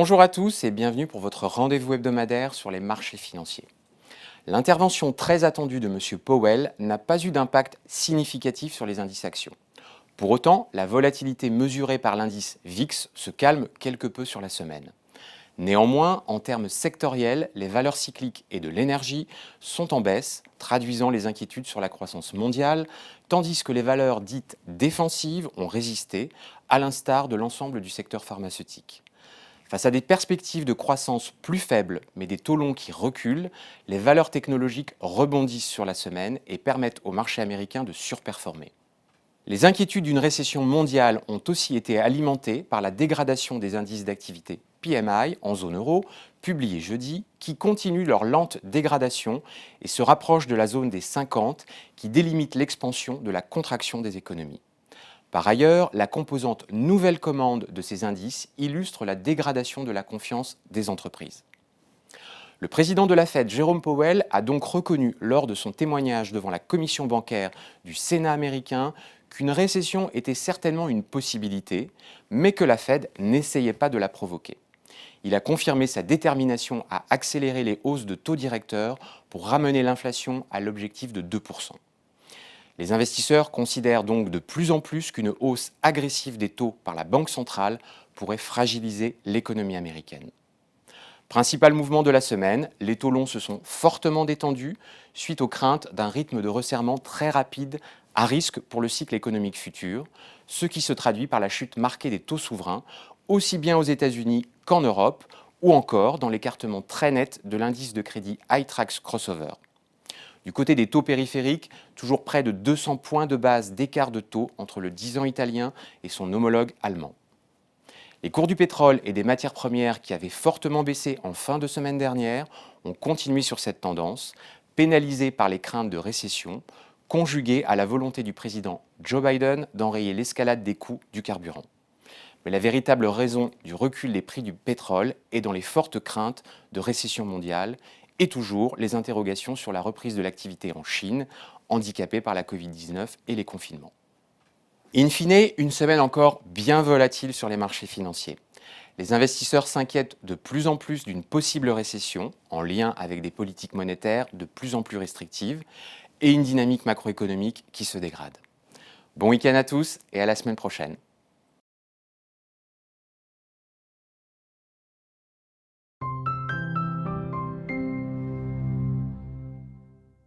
Bonjour à tous et bienvenue pour votre rendez-vous hebdomadaire sur les marchés financiers. L'intervention très attendue de M. Powell n'a pas eu d'impact significatif sur les indices actions. Pour autant, la volatilité mesurée par l'indice VIX se calme quelque peu sur la semaine. Néanmoins, en termes sectoriels, les valeurs cycliques et de l'énergie sont en baisse, traduisant les inquiétudes sur la croissance mondiale, tandis que les valeurs dites défensives ont résisté, à l'instar de l'ensemble du secteur pharmaceutique. Face à des perspectives de croissance plus faibles, mais des taux longs qui reculent, les valeurs technologiques rebondissent sur la semaine et permettent au marché américain de surperformer. Les inquiétudes d'une récession mondiale ont aussi été alimentées par la dégradation des indices d'activité PMI en zone euro, publiés jeudi, qui continuent leur lente dégradation et se rapprochent de la zone des 50 qui délimite l'expansion de la contraction des économies. Par ailleurs, la composante nouvelle commande de ces indices illustre la dégradation de la confiance des entreprises. Le président de la Fed, Jérôme Powell, a donc reconnu lors de son témoignage devant la commission bancaire du Sénat américain qu'une récession était certainement une possibilité, mais que la Fed n'essayait pas de la provoquer. Il a confirmé sa détermination à accélérer les hausses de taux directeurs pour ramener l'inflation à l'objectif de 2%. Les investisseurs considèrent donc de plus en plus qu'une hausse agressive des taux par la Banque centrale pourrait fragiliser l'économie américaine. Principal mouvement de la semaine, les taux longs se sont fortement détendus suite aux craintes d'un rythme de resserrement très rapide à risque pour le cycle économique futur, ce qui se traduit par la chute marquée des taux souverains, aussi bien aux États-Unis qu'en Europe, ou encore dans l'écartement très net de l'indice de crédit iTraxx Crossover. Du côté des taux périphériques, toujours près de 200 points de base d'écart de taux entre le 10 ans italien et son homologue allemand. Les cours du pétrole et des matières premières qui avaient fortement baissé en fin de semaine dernière ont continué sur cette tendance, pénalisés par les craintes de récession, conjuguées à la volonté du président Joe Biden d'enrayer l'escalade des coûts du carburant. Mais la véritable raison du recul des prix du pétrole est dans les fortes craintes de récession mondiale et toujours les interrogations sur la reprise de l'activité en Chine, handicapée par la Covid-19 et les confinements. In fine, une semaine encore bien volatile sur les marchés financiers. Les investisseurs s'inquiètent de plus en plus d'une possible récession en lien avec des politiques monétaires de plus en plus restrictives et une dynamique macroéconomique qui se dégrade. Bon week-end à tous et à la semaine prochaine.